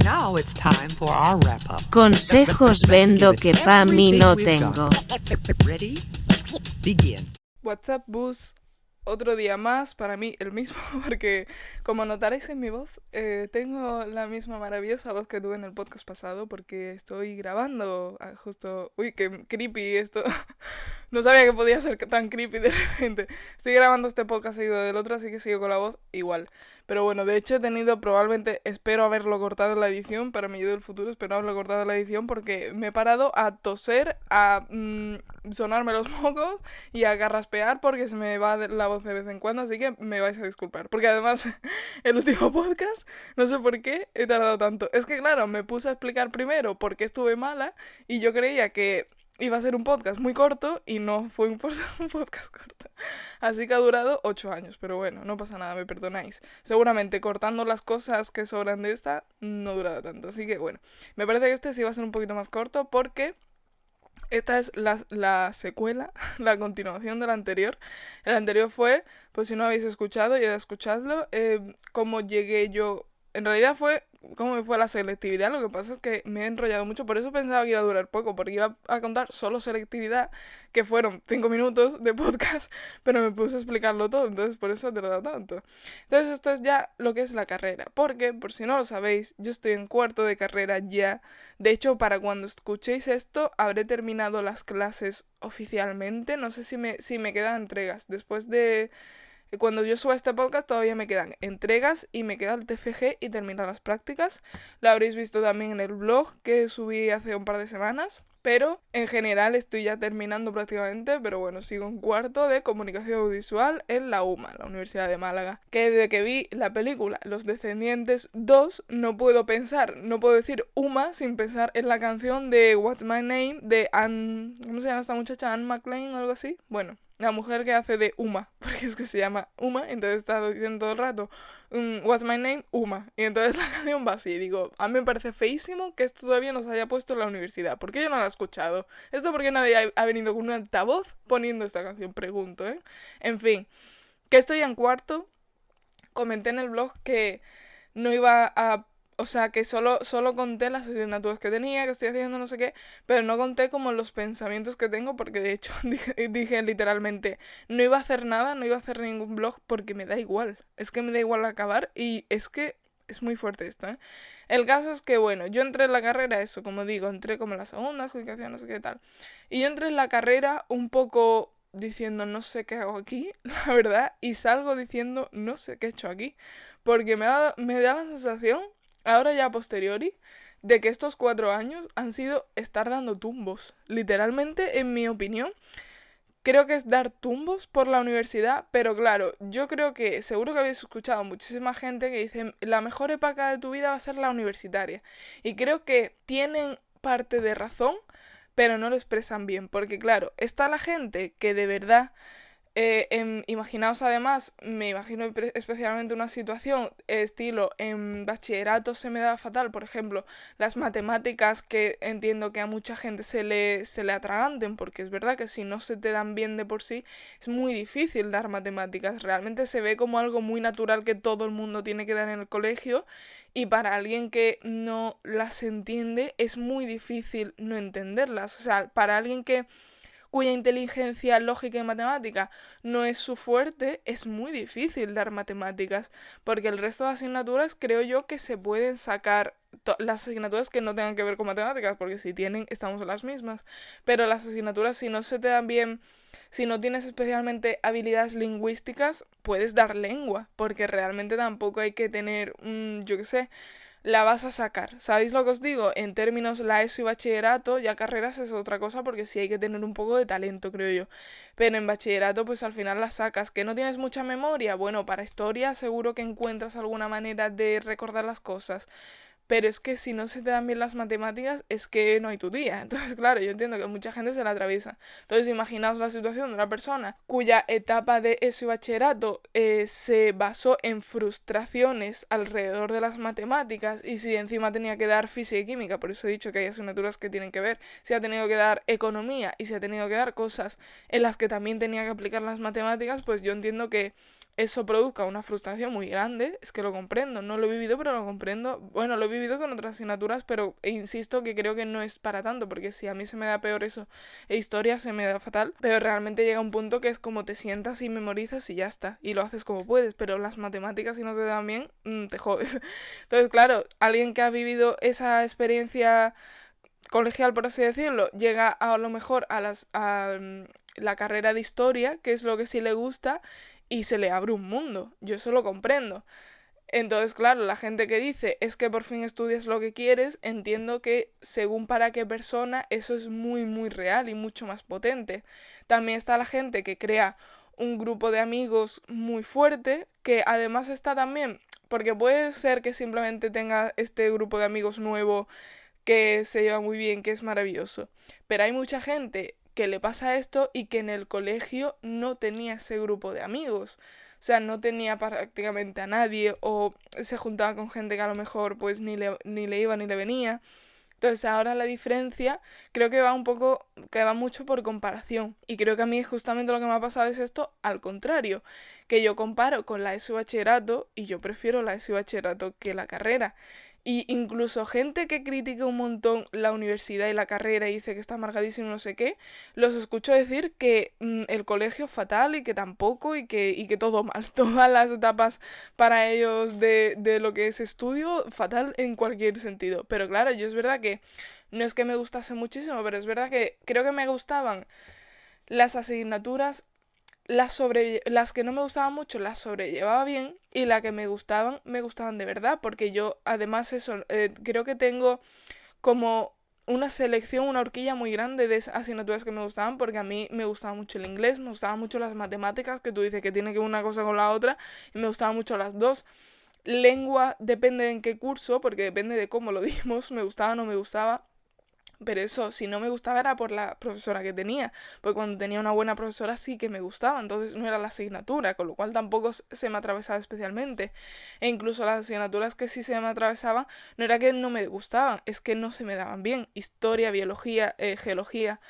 Now it's time for our wrap-up. Consejos vendo que pa' mí no tengo. Ready? Begin. What's up, bus? Otro día más, para mí el mismo, porque como notaréis en mi voz, tengo la misma maravillosa voz que tuve en el podcast pasado, porque estoy grabando justo... Uy, qué creepy esto. No sabía que podía ser tan creepy de repente. Estoy grabando este podcast seguido del otro, así que sigo con la voz igual. Pero bueno, de hecho he tenido probablemente, espero haberlo cortado en la edición, para mi yo del futuro, espero haberlo cortado en la edición porque me he parado a toser, a sonarme los mocos y a carraspear porque se me va la voz de vez en cuando, así que me vais a disculpar. Porque además, el último podcast, no sé por qué he tardado tanto. Es que claro, me puse a explicar primero por qué estuve mala y yo creía que iba a ser un podcast muy corto y no fue un podcast corto. Así que ha durado 8 años, pero bueno, no pasa nada, me perdonáis. Seguramente cortando las cosas que sobran de esta, no durará tanto. Así que bueno, me parece que este sí va a ser un poquito más corto porque esta es la secuela, la continuación del anterior. El anterior fue, pues si no habéis escuchado, ya escuchadlo, cómo llegué yo... En realidad fue cómo me fue la selectividad, lo que pasa es que me he enrollado mucho, por eso pensaba que iba a durar poco, porque iba a contar solo selectividad, que fueron 5 minutos de podcast, pero me puse a explicarlo todo, entonces por eso he tardado tanto. Entonces esto es ya lo que es la carrera, porque, por si no lo sabéis, yo estoy en cuarto de carrera ya. De hecho, para cuando escuchéis esto, habré terminado las clases oficialmente, no sé si me quedan entregas, después de... Cuando yo suba este podcast todavía me quedan entregas y me queda el TFG y terminar las prácticas. Lo habréis visto también en el blog que subí hace un par de semanas. Pero en general estoy ya terminando prácticamente, pero bueno, sigo en cuarto de comunicación audiovisual en la UMA, la Universidad de Málaga. Que desde que vi la película Los Descendientes 2 no puedo decir UMA sin pensar en la canción de What's My Name de Anne... ¿Cómo se llama esta muchacha? Anne McLean o algo así. Bueno, la mujer que hace de Uma, porque es que se llama Uma, entonces está diciendo todo el rato What's my name? Uma. Y entonces la canción va así, digo, a mí me parece feísimo que esto todavía no se haya puesto en la universidad, ¿por qué yo no la he escuchado? Esto porque nadie ha venido con un altavoz poniendo esta canción, pregunto, ¿eh? En fin, que estoy en cuarto, comenté en el blog que no iba a... O sea, que solo conté las asignaturas que tenía, que estoy haciendo, no sé qué, pero no conté como los pensamientos que tengo, porque de hecho dije literalmente, no iba a hacer nada, no iba a hacer ningún blog, porque me da igual. Es que me da igual acabar y es que es muy fuerte esto, ¿eh? El caso es que, bueno, yo entré en la carrera, eso, como digo, entré como en la segunda adjudicación, no sé qué tal. Y yo entré en la carrera un poco diciendo, no sé qué hago aquí, la verdad, y salgo diciendo, no sé qué he hecho aquí, porque me da la sensación... Ahora ya a posteriori, de que estos 4 años han sido estar dando tumbos. Literalmente, en mi opinión, creo que es dar tumbos por la universidad, pero claro, yo creo que seguro que habéis escuchado muchísima gente que dice la mejor época de tu vida va a ser la universitaria. Y creo que tienen parte de razón, pero no lo expresan bien, porque claro, está la gente que de verdad... imaginaos además, me imagino especialmente una situación estilo en bachillerato se me da fatal, por ejemplo, las matemáticas que entiendo que a mucha gente se le atraganten, porque es verdad que si no se te dan bien de por sí, es muy difícil dar matemáticas, realmente se ve como algo muy natural que todo el mundo tiene que dar en el colegio y para alguien que no las entiende es muy difícil no entenderlas, o sea, para alguien cuya inteligencia lógica y matemática no es su fuerte, es muy difícil dar matemáticas, porque el resto de asignaturas creo yo que se pueden sacar las asignaturas que no tengan que ver con matemáticas, porque si tienen, estamos en las mismas, pero las asignaturas si no se te dan bien, si no tienes especialmente habilidades lingüísticas, puedes dar lengua, porque realmente tampoco hay que tener, yo qué sé, la vas a sacar. ¿Sabéis lo que os digo? En términos la ESO y bachillerato, ya carreras es otra cosa porque sí hay que tener un poco de talento, creo yo. Pero en bachillerato pues al final la sacas. ¿Que no tienes mucha memoria? Bueno, para historia seguro que encuentras alguna manera de recordar las cosas. Pero es que si no se te dan bien las matemáticas, es que no hay tu día. Entonces, claro, yo entiendo que mucha gente se la atraviesa. Entonces, imaginaos la situación de una persona cuya etapa de ESO y bachillerato se basó en frustraciones alrededor de las matemáticas y si encima tenía que dar física y química, por eso he dicho que hay asignaturas que tienen que ver, si ha tenido que dar economía y si ha tenido que dar cosas en las que también tenía que aplicar las matemáticas, pues yo entiendo que eso produzca una frustración muy grande, es que lo comprendo, no lo he vivido, pero lo comprendo. Bueno, lo he vivido con otras asignaturas, pero insisto que creo que no es para tanto, porque si a mí se me da peor eso, e historia se me da fatal, pero realmente llega un punto que es como te sientas y memorizas y ya está, y lo haces como puedes, pero las matemáticas si no te dan bien, te jodes. Entonces, claro, alguien que ha vivido esa experiencia colegial, por así decirlo, llega a lo mejor la carrera de historia, que es lo que sí le gusta, y se le abre un mundo. Yo eso lo comprendo. Entonces, claro, la gente que dice es que por fin estudias lo que quieres, entiendo que según para qué persona eso es muy muy real y mucho más potente. También está la gente que crea un grupo de amigos muy fuerte, que además está también, porque puede ser que simplemente tenga este grupo de amigos nuevo que se lleva muy bien, que es maravilloso. Pero hay mucha gente que le pasa esto y que en el colegio no tenía ese grupo de amigos. O sea, no tenía prácticamente a nadie o se juntaba con gente que a lo mejor pues ni le iba ni le venía. Entonces ahora la diferencia creo que que va mucho por comparación. Y creo que a mí justamente lo que me ha pasado es esto al contrario, que yo comparo con la ESO bachillerato y yo prefiero la ESO bachillerato que la carrera. Y incluso gente que critica un montón la universidad y la carrera y dice que está amargadísimo y no sé qué, los escucho decir que el colegio es fatal y que tampoco y que todo mal, todas las etapas para ellos de lo que es estudio, fatal en cualquier sentido. Pero claro, yo es verdad que no es que me gustase muchísimo, pero es verdad que creo que me gustaban las asignaturas las que no me gustaban mucho las sobrellevaba bien y las que me gustaban de verdad, porque yo además eso, creo que tengo como una selección, una horquilla muy grande de asignaturas que me gustaban, porque a mí me gustaba mucho el inglés, me gustaban mucho las matemáticas, que tú dices que tiene que ver una cosa con la otra, y me gustaban mucho las dos. Lengua depende en qué curso, porque depende de cómo lo dimos, me gustaba o no me gustaba. Pero eso, si no me gustaba era por la profesora que tenía, porque cuando tenía una buena profesora sí que me gustaba, entonces no era la asignatura, con lo cual tampoco se me atravesaba especialmente. E incluso las asignaturas que sí se me atravesaban, no era que no me gustaban, es que no se me daban bien. Historia, biología, geología,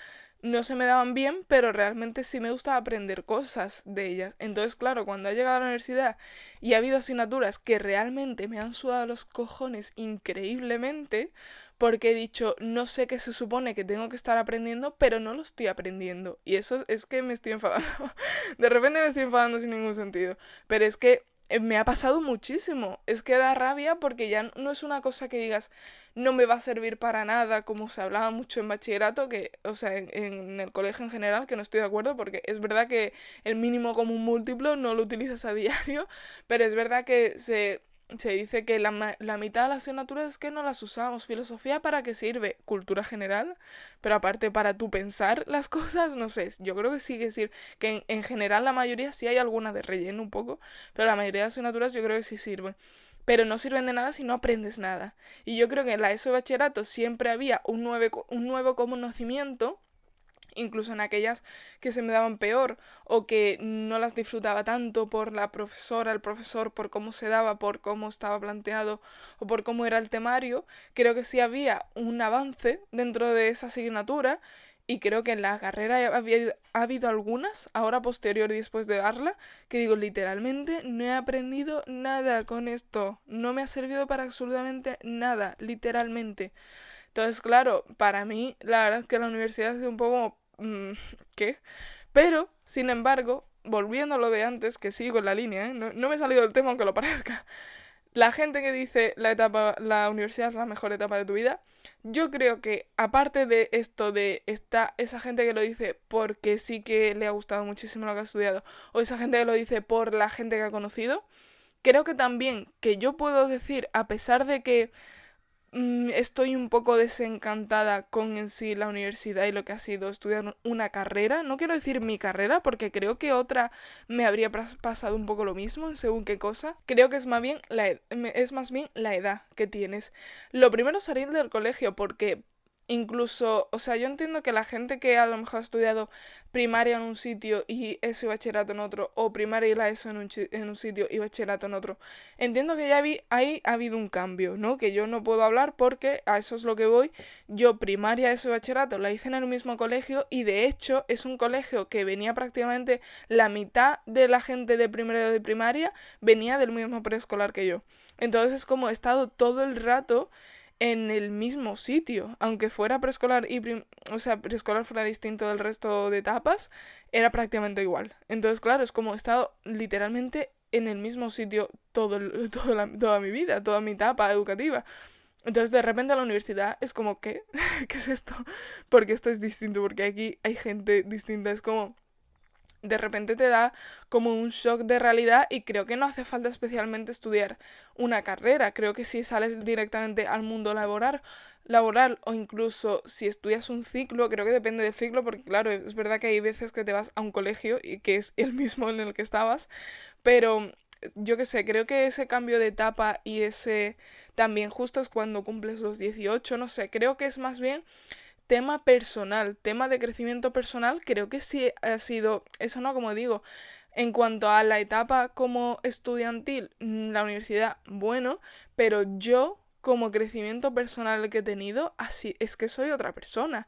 no se me daban bien, pero realmente sí me gustaba aprender cosas de ellas. Entonces, claro, cuando he llegado a la universidad y ha habido asignaturas que realmente me han sudado los cojones increíblemente, porque he dicho, no sé qué se supone que tengo que estar aprendiendo, pero no lo estoy aprendiendo. Y eso es que me estoy enfadando. De repente me estoy enfadando sin ningún sentido. Pero es que me ha pasado muchísimo. Es que da rabia porque ya no es una cosa que digas, no me va a servir para nada, como se hablaba mucho en bachillerato, que, o sea, en el colegio en general, que no estoy de acuerdo, porque es verdad que el mínimo común múltiplo no lo utilizas a diario, pero es verdad que se dice que la mitad de las asignaturas es que no las usamos. Filosofía, ¿para qué sirve? Cultura general, pero aparte para tú pensar las cosas, no sé, yo creo que sí que sirve, que en general la mayoría sí hay alguna de relleno un poco, pero la mayoría de asignaturas yo creo que sí sirven. Pero no sirven de nada si no aprendes nada. Y yo creo que en la ESO de bachillerato siempre había un nuevo conocimiento, incluso en aquellas que se me daban peor o que no las disfrutaba tanto por la profesora, el profesor, por cómo se daba, por cómo estaba planteado o por cómo era el temario, creo que sí había un avance dentro de esa asignatura y creo que en la carrera ha habido algunas, ahora posterior y después de darla, que digo literalmente no he aprendido nada con esto, no me ha servido para absolutamente nada, literalmente. Entonces, claro, para mí la verdad es que la universidad es un poco ¿qué? Pero, sin embargo, volviendo a lo de antes, que sigo en la línea, no me he salido del tema aunque lo parezca. La gente que dice la universidad es la mejor etapa de tu vida, yo creo que aparte de esto esa gente que lo dice porque sí que le ha gustado muchísimo lo que ha estudiado, o esa gente que lo dice por la gente que ha conocido, creo que también que yo puedo decir, a pesar de que estoy un poco desencantada con en sí la universidad y lo que ha sido estudiar una carrera. No quiero decir mi carrera porque creo que otra me habría pasado un poco lo mismo en según qué cosa. Creo que es más bien la edad que tienes. Lo primero es salir del colegio porque incluso, o sea, yo entiendo que la gente que a lo mejor ha estudiado primaria en un sitio y ESO y bachillerato en otro, o primaria y la ESO en un sitio y bachillerato en otro, entiendo que ya ahí ha habido un cambio, ¿no? Que yo no puedo hablar porque a eso es lo que voy. Yo primaria, ESO y bachillerato la hice en el mismo colegio y de hecho es un colegio que venía prácticamente la mitad de la gente de primero de primaria venía del mismo preescolar que yo. Entonces es como he estado todo el rato en el mismo sitio, aunque fuera preescolar o sea, preescolar fuera distinto del resto de etapas, era prácticamente igual. Entonces, claro, es como he estado literalmente en el mismo sitio toda mi vida, toda mi etapa educativa. Entonces, de repente a la universidad es como, ¿qué? ¿Qué es esto? Porque esto es distinto, porque aquí hay gente distinta, es como de repente te da como un shock de realidad y creo que no hace falta especialmente estudiar una carrera. Creo que si sales directamente al mundo laboral o incluso si estudias un ciclo, creo que depende del ciclo porque claro, es verdad que hay veces que te vas a un colegio y que es el mismo en el que estabas, pero yo qué sé, creo que ese cambio de etapa y ese también justo es cuando cumples los 18, no sé, creo que es más bien tema personal, tema de crecimiento personal, creo que sí ha sido, eso no, como digo, en cuanto a la etapa como estudiantil, la universidad, bueno, pero yo como crecimiento personal que he tenido, así es que soy otra persona.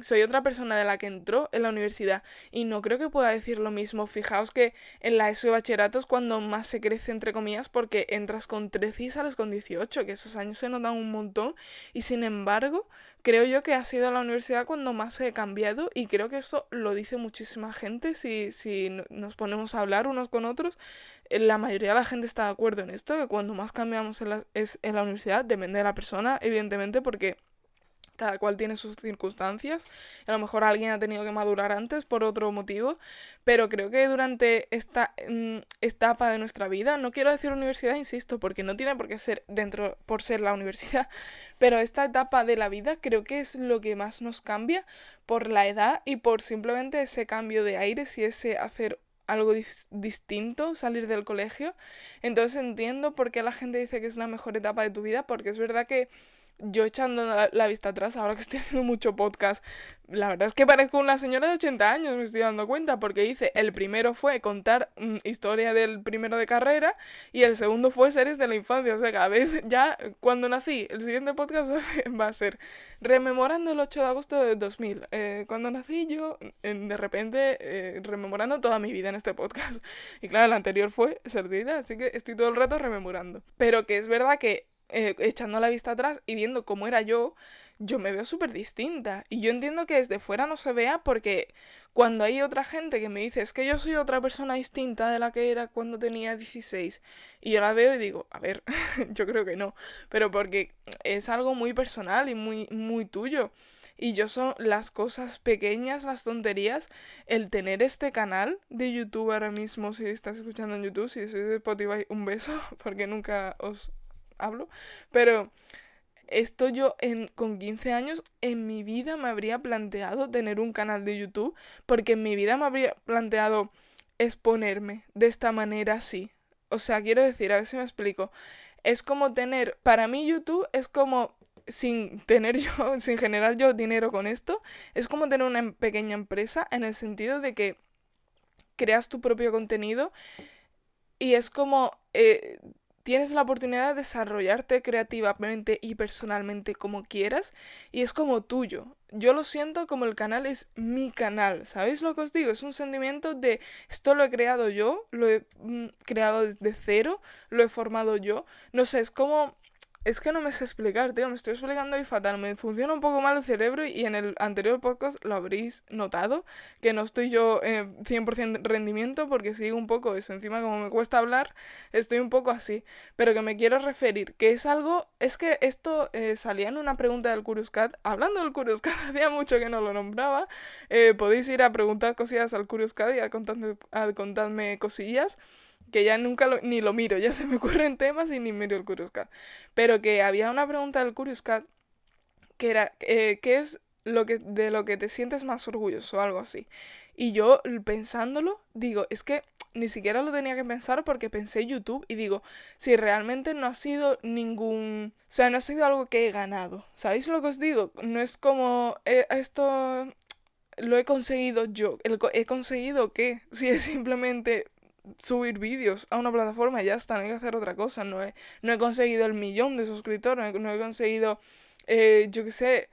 Soy otra persona de la que entró en la universidad y no creo que pueda decir lo mismo. Fijaos que en la ESO y bachillerato es cuando más se crece, entre comillas, porque entras con 13 y sales con 18, que esos años se notan un montón y sin embargo creo yo que ha sido la universidad cuando más se he cambiado y creo que eso lo dice muchísima gente si nos ponemos a hablar unos con otros. La mayoría de la gente está de acuerdo en esto, que cuando más cambiamos es en la universidad, depende de la persona, evidentemente, porque cada cual tiene sus circunstancias. A lo mejor alguien ha tenido que madurar antes por otro motivo, pero creo que durante esta etapa de nuestra vida, no quiero decir universidad, insisto, porque no tiene por qué ser dentro por ser la universidad, pero esta etapa de la vida creo que es lo que más nos cambia por la edad y por simplemente ese cambio de aires y ese hacer algo distinto, salir del colegio. Entonces entiendo por qué la gente dice que es la mejor etapa de tu vida, porque es verdad que yo echando la vista atrás, ahora que estoy haciendo mucho podcast, la verdad es que parezco una señora de 80 años, me estoy dando cuenta, porque hice, el primero fue contar historia del primero de carrera y el segundo fue series de la infancia, o sea, cada vez ya cuando nací, el siguiente podcast va a ser rememorando el 8 de agosto de 2000, cuando nací yo, de repente, rememorando toda mi vida en este podcast. Y claro, el anterior fue Serdina, así que estoy todo el rato rememorando. Pero que es verdad que echando la vista atrás y viendo cómo era yo me veo súper distinta. Y yo entiendo que desde fuera no se vea porque cuando hay otra gente que me dice es que yo soy otra persona distinta de la que era cuando tenía 16 y yo la veo y digo, a ver, yo creo que no, pero porque es algo muy personal y muy, muy tuyo. Y yo son las cosas pequeñas, las tonterías, el tener este canal de YouTube ahora mismo, si estás escuchando en YouTube, si sois de Spotify, un beso, porque nunca os hablo, pero esto yo con 15 años en mi vida me habría planteado tener un canal de YouTube, porque en mi vida me habría planteado exponerme de esta manera así. O sea, quiero decir, a ver si me explico. Es como tener, para mí YouTube es como, sin tener yo, sin generar yo dinero con esto, es como tener una pequeña empresa en el sentido de que creas tu propio contenido y es como tienes la oportunidad de desarrollarte creativamente y personalmente como quieras y es como tuyo. Yo lo siento como el canal es mi canal, ¿sabéis lo que os digo? Es un sentimiento de esto lo he creado yo, lo he creado desde cero, lo he formado yo. No sé, es como es que no me sé explicar, tío, me estoy explicando y fatal. Me funciona un poco mal el cerebro y en el anterior podcast lo habréis notado, que no estoy yo 100% rendimiento porque sigo un poco eso. Encima como me cuesta hablar, estoy un poco así. Pero que me quiero referir, que es algo, es que esto salía en una pregunta del Curious Cat. Hablando del Curious Cat, hacía mucho que no lo nombraba. Podéis ir a preguntar cosillas al Curious Cat y a contarme cosillas que ya nunca ni lo miro, ya se me ocurren temas y ni miro el Curious Cat. Pero que había una pregunta del Curious Cat que era, ¿qué es de lo que te sientes más orgulloso o algo así? Y yo pensándolo, digo, es que ni siquiera lo tenía que pensar porque pensé YouTube y digo, si realmente no ha sido ningún... O sea, no ha sido algo que he ganado. ¿Sabéis lo que os digo? No es como esto lo he conseguido yo. ¿He conseguido qué? Si es simplemente subir vídeos a una plataforma, ya está, no hay que hacer otra cosa. No he conseguido el 1.000.000 de suscriptores, no he conseguido, yo qué sé,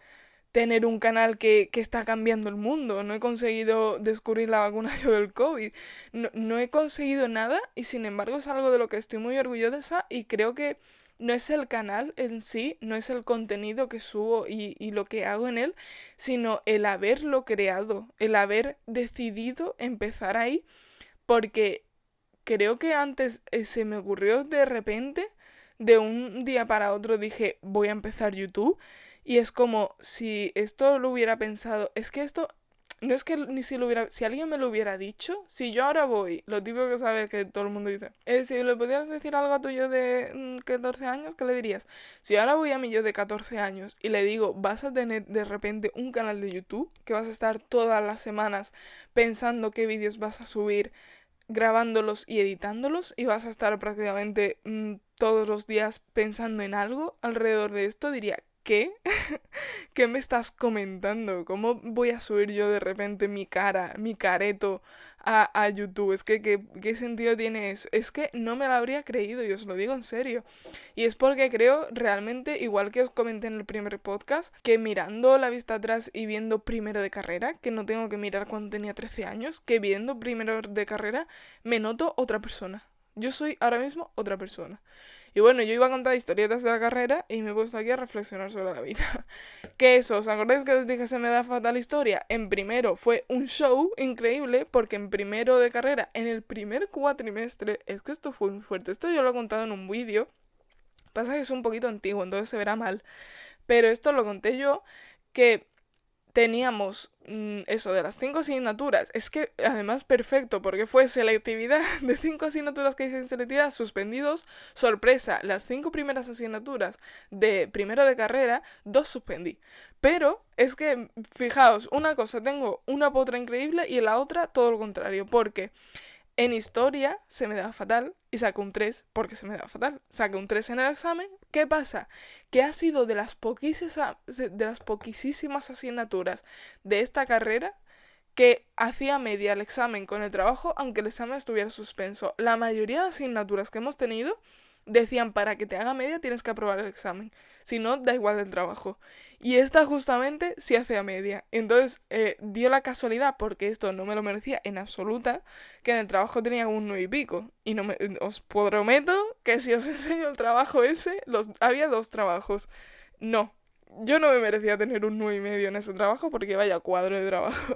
tener un canal que está cambiando el mundo. No he conseguido descubrir la vacuna yo del COVID. No he conseguido nada y sin embargo es algo de lo que estoy muy orgullosa y creo que no es el canal en sí, no es el contenido que subo y lo que hago en él, sino el haberlo creado, el haber decidido empezar ahí, porque creo que antes se me ocurrió de repente, de un día para otro dije, voy a empezar YouTube. Y es como si esto lo hubiera pensado, es que esto, no es que ni si lo hubiera, si alguien me lo hubiera dicho, si yo ahora voy, lo típico que sabes que todo el mundo dice, si le pudieras decir algo a tu yo de 14 años, ¿qué le dirías? Si ahora voy a mi yo de 14 años y le digo, vas a tener de repente un canal de YouTube, que vas a estar todas las semanas pensando qué vídeos vas a subir, grabándolos y editándolos y vas a estar prácticamente todos los días pensando en algo alrededor de esto, diría, ¿qué? ¿Qué me estás comentando? ¿Cómo voy a subir yo de repente mi cara, mi careto a YouTube? Es que, ¿qué sentido tiene eso? Es que no me lo habría creído, y os lo digo en serio. Y es porque creo realmente, igual que os comenté en el primer podcast, que mirando la vista atrás y viendo primero de carrera, que no tengo que mirar cuando tenía 13 años, que viendo primero de carrera me noto otra persona. Yo soy ahora mismo otra persona. Y bueno, yo iba a contar historietas de la carrera y me he puesto aquí a reflexionar sobre la vida. ¿Qué eso? ¿Os acordáis que os dije se me da fatal historia? En primero fue un show increíble porque en primero de carrera, en el primer cuatrimestre, es que esto fue muy fuerte. Esto yo lo he contado en un vídeo. Pasa que es un poquito antiguo, entonces se verá mal. Pero esto lo conté yo, que teníamos eso de las 5 asignaturas. Es que además perfecto, porque fue selectividad de 5 asignaturas que hice en selectividad, suspendidos. Sorpresa, las 5 primeras asignaturas de primero de carrera, 2 suspendí. Pero es que, fijaos, una cosa, tengo una potra increíble y en la otra todo lo contrario, porque en historia se me daba fatal y saqué un 3 porque se me daba fatal. Saqué un 3 en el examen. ¿Qué pasa? Que ha sido de las poquísimas asignaturas de esta carrera que hacía media el examen con el trabajo aunque el examen estuviera suspenso. La mayoría de asignaturas que hemos tenido decían para que te haga media tienes que aprobar el examen. Si no, da igual el trabajo. Y esta justamente sí hace a media. Entonces dio la casualidad, porque esto no me lo merecía en absoluta, que en el trabajo tenía un 9 y pico. Y no os prometo que si os enseño el trabajo ese, había 2 trabajos. No, yo no me merecía tener un 9,5 en ese trabajo porque vaya cuadro de trabajo.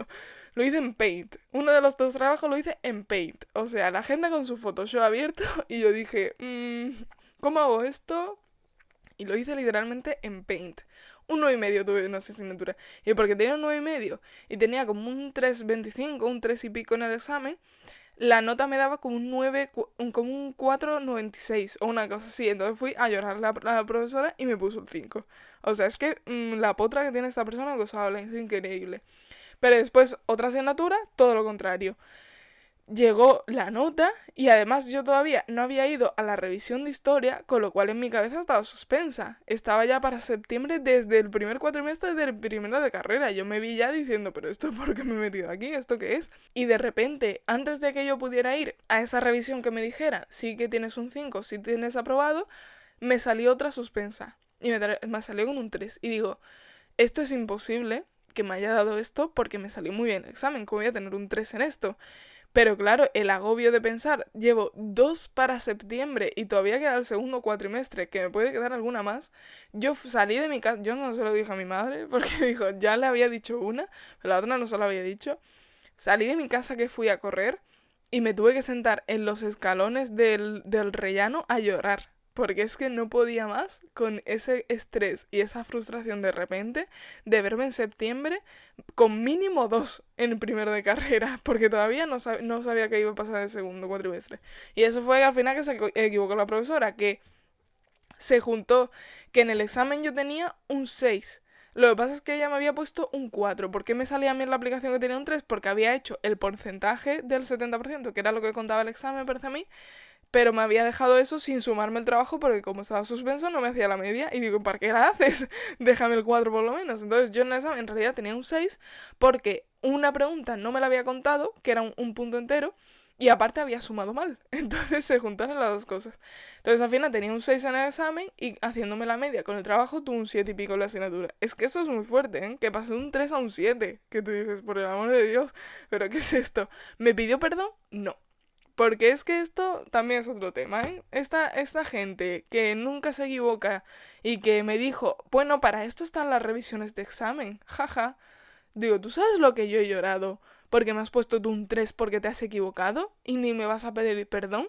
Lo hice en Paint. Uno de los 2 trabajos lo hice en Paint. O sea, la agenda con su Photoshop abierto y yo dije, ¿cómo hago esto? Y lo hice literalmente en Paint. Un 9,5 tuve en esa asignatura. Y porque tenía un 9,5 y tenía como un 3,25, un 3 y pico en el examen, la nota me daba como un 9, como un 4,96 o una cosa así. Entonces fui a llorar a la profesora y me puso el 5. O sea, es que la potra que tiene esta persona que os habla es increíble. Pero después, otra asignatura, todo lo contrario. Llegó la nota y además yo todavía no había ido a la revisión de historia, con lo cual en mi cabeza estaba suspensa. Estaba ya para septiembre desde el primer cuatrimestre del primero de carrera. Yo me vi ya diciendo, pero ¿esto por qué me he metido aquí? ¿Esto qué es? Y de repente, antes de que yo pudiera ir a esa revisión que me dijera, sí que tienes un 5, sí tienes aprobado, me salió otra suspensa. Y me salió con un 3. Y digo, esto es imposible que me haya dado esto porque me salió muy bien el examen. ¿Cómo voy a tener un 3 en esto? Pero claro, el agobio de pensar, llevo 2 para septiembre y todavía queda el segundo cuatrimestre, que me puede quedar alguna más. Yo salí de mi casa, yo no se lo dije a mi madre, porque dijo, ya le había dicho una, pero la otra no se lo había dicho. Salí de mi casa que fui a correr y me tuve que sentar en los escalones del rellano a llorar. Porque es que no podía más con ese estrés y esa frustración de repente de verme en septiembre con mínimo 2 en primero de carrera, porque todavía no sabía qué iba a pasar en el segundo cuatrimestre. Y eso fue al final que se equivocó la profesora, que se juntó que en el examen yo tenía un 6. Lo que pasa es que ella me había puesto un 4. ¿Por qué me salía a mí en la aplicación que tenía un 3? Porque había hecho el porcentaje del 70%, que era lo que contaba el examen, me parece a mí, pero me había dejado eso sin sumarme el trabajo porque como estaba suspenso no me hacía la media y digo, ¿para qué la haces? Déjame el 4 por lo menos. Entonces yo en el examen en realidad tenía un 6 porque una pregunta no me la había contado, que era un punto entero, y aparte había sumado mal. Entonces se juntaron las dos cosas. Entonces al final tenía un 6 en el examen y haciéndome la media con el trabajo tuve un 7 y pico en la asignatura. Es que eso es muy fuerte, ¿eh? Que pasé de un 3 a un 7. Que tú dices, por el amor de Dios, ¿pero qué es esto? ¿Me pidió perdón? No. Porque es que esto también es otro tema, ¿eh? Esta gente que nunca se equivoca y que me dijo, bueno, para esto están las revisiones de examen, jaja. Digo, ¿tú sabes lo que yo he llorado? Porque me has puesto tú un 3 porque te has equivocado y ni me vas a pedir perdón.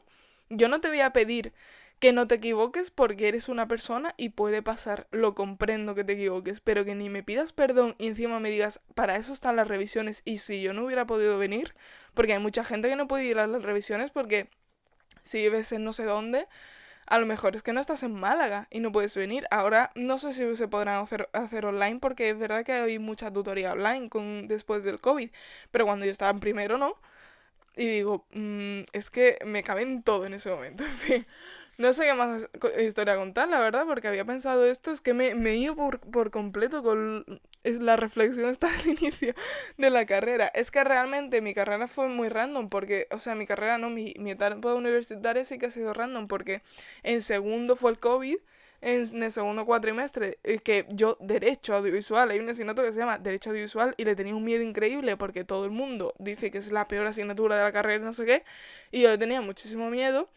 Yo no te voy a pedir que no te equivoques porque eres una persona y puede pasar, lo comprendo que te equivoques, pero que ni me pidas perdón y encima me digas, para eso están las revisiones y si yo no hubiera podido venir, porque hay mucha gente que no puede ir a las revisiones porque si vives en no sé dónde, a lo mejor es que no estás en Málaga y no puedes venir. Ahora no sé si se podrán hacer online porque es verdad que hay mucha tutoría online después del COVID, pero cuando yo estaba en primero no. Y digo, es que me cabe en todo en ese momento. En fin, no sé qué más historia contar, la verdad, porque había pensado esto, es que me he ido por completo con la reflexión hasta el inicio de la carrera. Es que realmente mi carrera fue muy random, porque, o sea, mi carrera no, mi etapa universitaria sí que ha sido random, porque en segundo fue el COVID, en el segundo cuatrimestre, que yo, Derecho Audiovisual, hay una asignatura que se llama Derecho Audiovisual y le tenía un miedo increíble porque todo el mundo dice que es la peor asignatura de la carrera y no sé qué, y yo le tenía muchísimo miedo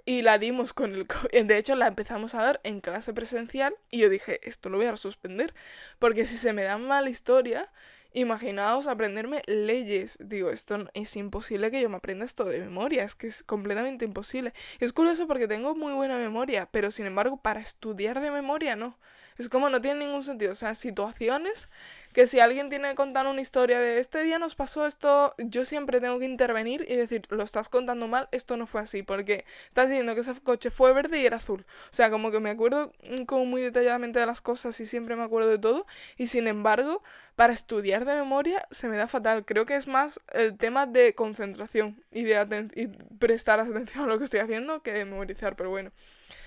y la dimos con el COVID. De hecho, la empezamos a dar en clase presencial y yo dije, esto lo voy a suspender, porque si se me da mala historia, imaginaos aprenderme leyes. Digo, es imposible que yo me aprenda esto de memoria, es que es completamente imposible. Es curioso porque tengo muy buena memoria, pero sin embargo, para estudiar de memoria no. Es como no tiene ningún sentido. O sea, situaciones que si alguien tiene que contar una historia de este día nos pasó esto, yo siempre tengo que intervenir y decir, lo estás contando mal, esto no fue así, porque estás diciendo que ese coche fue verde y era azul. O sea, como que me acuerdo como muy detalladamente de las cosas y siempre me acuerdo de todo, y sin embargo, para estudiar de memoria se me da fatal. Creo que es más el tema de concentración y de y prestar atención a lo que estoy haciendo que de memorizar, pero bueno.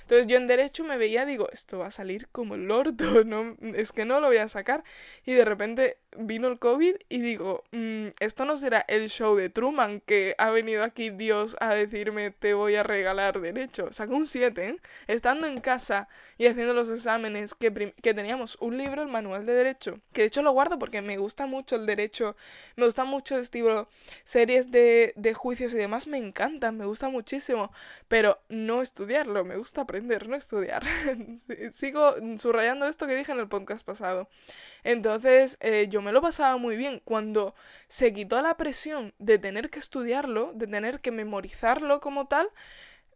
Entonces yo en derecho me veía, digo, esto va a salir como el orto, no, es que no lo voy a sacar. Y de repente vino el COVID y digo, esto no será el show de Truman, que ha venido aquí Dios a decirme te voy a regalar derecho. Saco un 7, ¿eh? Estando en casa y haciendo los exámenes, que teníamos un libro, el manual de derecho, que de hecho lo guardo porque me gusta mucho el derecho, me gusta mucho el estilo, series de juicios y demás, me encantan, me gusta muchísimo, pero no estudiarlo, me gusta aprender, no estudiar. Sigo subrayando esto que dije en el podcast pasado. Entonces, yo me lo pasaba muy bien cuando se quitó la presión de tener que estudiarlo, de tener que memorizarlo como tal,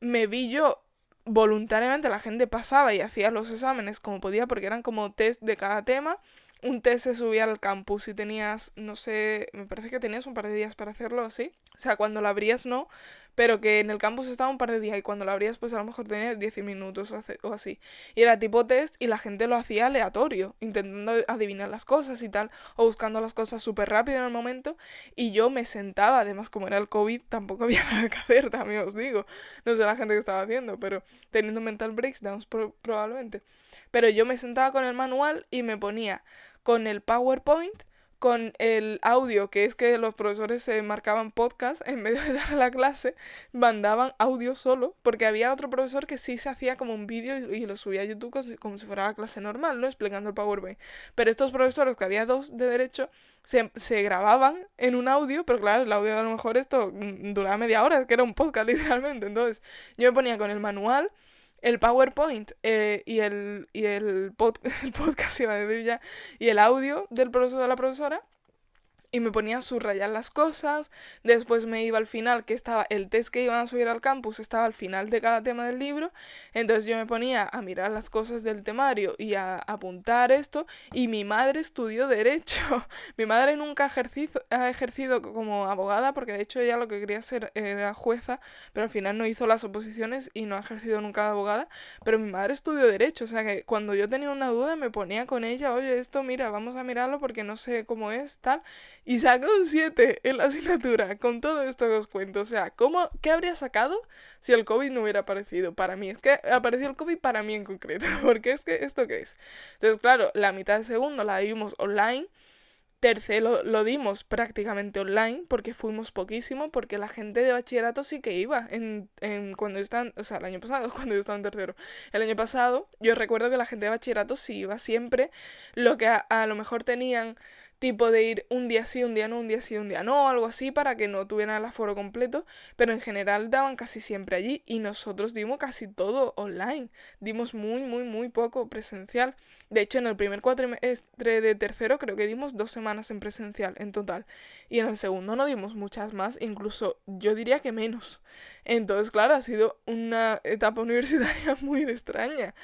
me vi yo voluntariamente, la gente pasaba y hacía los exámenes como podía porque eran como test de cada tema. Un test se subía al campus y tenías, no sé, me parece que tenías un par de días para hacerlo así. O sea, cuando lo abrías no, pero que en el campus estaba un par de días y cuando lo abrías pues a lo mejor tenías 10 minutos o así. Y era tipo test y la gente lo hacía aleatorio, intentando adivinar las cosas y tal, o buscando las cosas súper rápido en el momento. Y yo me sentaba, además como era el COVID tampoco había nada que hacer, también os digo. No sé la gente que estaba haciendo, pero teniendo mental breakdowns probablemente. Pero yo me sentaba con el manual y me ponía con el PowerPoint, con el audio, que es que los profesores se marcaban podcast, en vez de dar la clase, mandaban audio solo, porque había otro profesor que sí se hacía como un vídeo y lo subía a YouTube como si fuera la clase normal, ¿no? Explicando el PowerPoint. Pero estos profesores, que había dos de derecho, se grababan en un audio, pero claro, el audio a lo mejor esto duraba media hora, que era un podcast literalmente. Entonces yo me ponía con el manual, el PowerPoint y el podcast, iba a decir ya, y el audio del profesor o de la profesora, y me ponía a subrayar las cosas, después me iba al final, que estaba el test que iban a subir al campus, estaba al final de cada tema del libro, entonces yo me ponía a mirar las cosas del temario y a apuntar esto, y mi madre estudió Derecho. Mi madre nunca ha ejercido como abogada, porque de hecho ella lo que quería ser era jueza, pero al final no hizo las oposiciones y no ha ejercido nunca de abogada, pero mi madre estudió Derecho, o sea que cuando yo tenía una duda me ponía con ella, oye, esto mira, vamos a mirarlo porque no sé cómo es, tal, y sacó un 7 en la asignatura, con todo esto que os cuento. O sea, ¿qué habría sacado si el COVID no hubiera aparecido? Para mí, es que apareció el COVID para mí en concreto, porque es que, ¿esto qué es? Entonces, claro, la mitad de segundo la dimos online, tercero lo dimos prácticamente online, porque fuimos poquísimo, porque la gente de bachillerato sí que iba, cuando yo estaba, o sea, el año pasado, cuando yo estaba en tercero. El año pasado, yo recuerdo que la gente de bachillerato sí iba siempre, lo que a lo mejor tenían tipo de ir un día sí, un día no, un día sí, un día no, algo así para que no tuvieran el aforo completo, pero en general daban casi siempre allí y nosotros dimos casi todo online, dimos muy, muy, muy poco presencial. De hecho, en el primer cuatrimestre de tercero creo que dimos 2 semanas en presencial en total, y en el segundo no dimos muchas más, incluso yo diría que menos. Entonces, claro, ha sido una etapa universitaria muy extraña.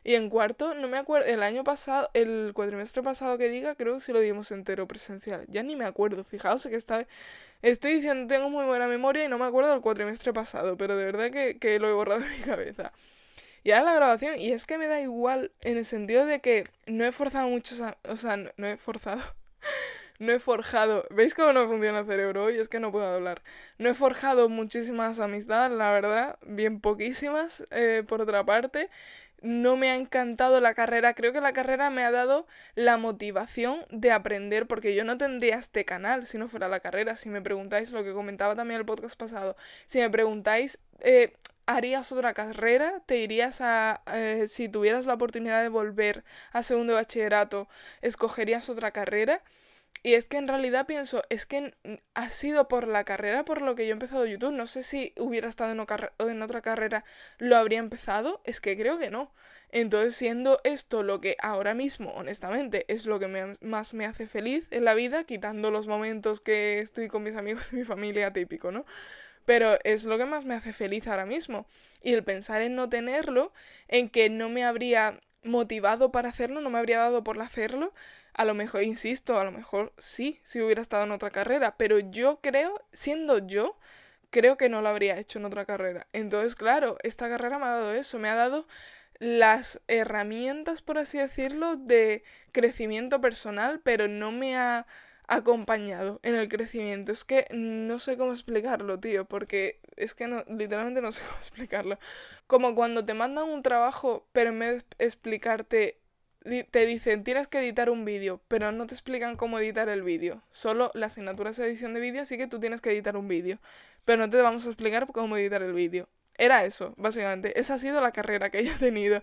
Y en cuarto, no me acuerdo, el año pasado, el cuatrimestre pasado que diga, creo que sí lo dimos entero presencial. Ya ni me acuerdo, fijaos que estoy diciendo, tengo muy buena memoria y no me acuerdo del cuatrimestre pasado, pero de verdad que lo he borrado de mi cabeza. Y ahora la grabación, y es que me da igual en el sentido de que no he forzado muchos, o sea, no he forzado, no he forjado, ¿veis cómo no funciona el cerebro hoy? Es que no puedo hablar. No he forjado muchísimas amistades, la verdad, bien poquísimas, por otra parte. No me ha encantado la carrera, creo que la carrera me ha dado la motivación de aprender, porque yo no tendría este canal si no fuera la carrera. Si me preguntáis, lo que comentaba también el podcast pasado, si me preguntáis, ¿harías otra carrera? ¿Te irías si tuvieras la oportunidad de volver a segundo de bachillerato, escogerías otra carrera? Y es que en realidad pienso, es que ha sido por la carrera por lo que yo he empezado YouTube. No sé si hubiera estado en otra carrera, lo habría empezado. Es que creo que no. Entonces, siendo esto lo que ahora mismo, honestamente, es lo que más me hace feliz en la vida, quitando los momentos que estoy con mis amigos y mi familia, típico, ¿no? Pero es lo que más me hace feliz ahora mismo. Y el pensar en no tenerlo, en que no me habría motivado para hacerlo, no me habría dado por hacerlo, a lo mejor, insisto, a lo mejor sí, si hubiera estado en otra carrera, pero yo creo, siendo yo, creo que no lo habría hecho en otra carrera. Entonces, claro, esta carrera me ha dado eso, me ha dado las herramientas, por así decirlo, de crecimiento personal, pero no me ha acompañado en el crecimiento. Es que no sé cómo explicarlo, tío, porque es que no, literalmente no sé cómo explicarlo. Como cuando te mandan un trabajo, pero en vez de explicarte, te dicen tienes que editar un vídeo, pero no te explican cómo editar el vídeo. Solo la asignatura es edición de vídeo, así que tú tienes que editar un vídeo, pero no te vamos a explicar cómo editar el vídeo. Era eso, básicamente. Esa ha sido la carrera que yo he tenido.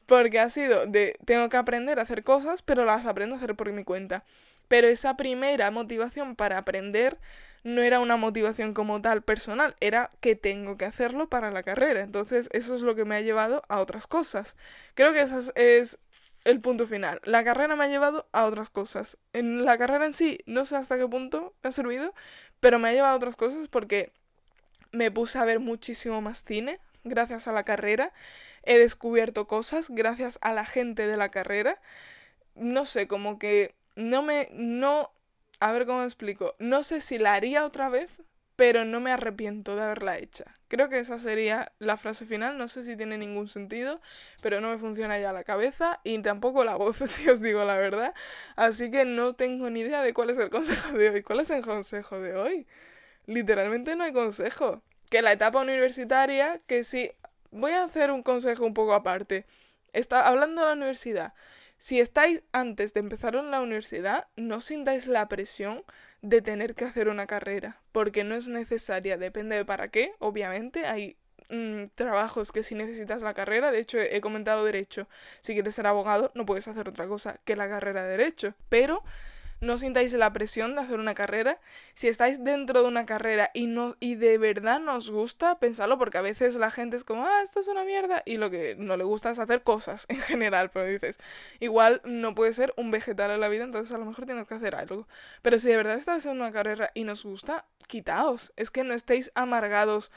Porque ha sido tengo que aprender a hacer cosas, pero las aprendo a hacer por mi cuenta. Pero esa primera motivación para aprender no era una motivación como tal personal, era que tengo que hacerlo para la carrera. Entonces eso es lo que me ha llevado a otras cosas. Creo que ese es el punto final. La carrera me ha llevado a otras cosas. En la carrera en sí, no sé hasta qué punto me ha servido, pero me ha llevado a otras cosas porque me puse a ver muchísimo más cine gracias a la carrera. He descubierto cosas gracias a la gente de la carrera. No sé, como que a ver cómo explico. No sé si la haría otra vez, pero no me arrepiento de haberla hecha. Creo que esa sería la frase final. No sé si tiene ningún sentido, pero no me funciona ya la cabeza y tampoco la voz, si os digo la verdad. Así que no tengo ni idea de cuál es el consejo de hoy. ¿Cuál es el consejo de hoy? Literalmente no hay consejo. Que la etapa universitaria, que sí, voy a hacer un consejo un poco aparte. Hablando de la universidad, si estáis antes de empezar en la universidad, no sintáis la presión de tener que hacer una carrera, porque no es necesaria, depende de para qué, obviamente, hay trabajos que sí necesitas la carrera, de hecho he comentado derecho, si quieres ser abogado no puedes hacer otra cosa que la carrera de derecho, pero no sintáis la presión de hacer una carrera. Si estáis dentro de una carrera y de verdad nos gusta, pensadlo, porque a veces la gente es como, esto es una mierda, y lo que no le gusta es hacer cosas en general, pero dices, igual no puede ser un vegetal en la vida, entonces a lo mejor tienes que hacer algo. Pero si de verdad estáis en una carrera y nos gusta, quitaos. Es que no estéis amargados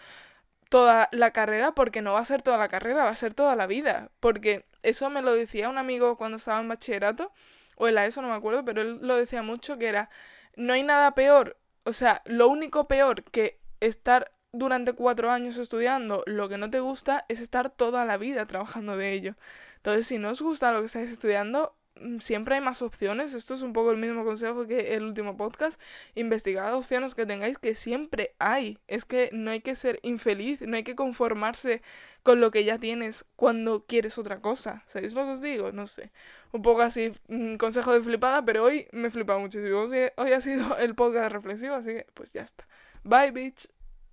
toda la carrera, porque no va a ser toda la carrera, va a ser toda la vida. Porque eso me lo decía un amigo cuando estaba en bachillerato, o en la ESO, no me acuerdo, pero él lo decía mucho, que era, no hay nada peor, o sea, lo único peor que estar durante 4 años estudiando lo que no te gusta es estar toda la vida trabajando de ello. Entonces, si no os gusta lo que estáis estudiando, siempre hay más opciones. Esto es un poco el mismo consejo que el último podcast. Investigad opciones que tengáis, que siempre hay. Es que no hay que ser infeliz, no hay que conformarse con lo que ya tienes cuando quieres otra cosa. ¿Sabéis lo que os digo? No sé. Un poco así, consejo de flipada, pero hoy me he flipado muchísimo. Hoy ha sido el podcast reflexivo, así que pues ya está. Bye, bitch.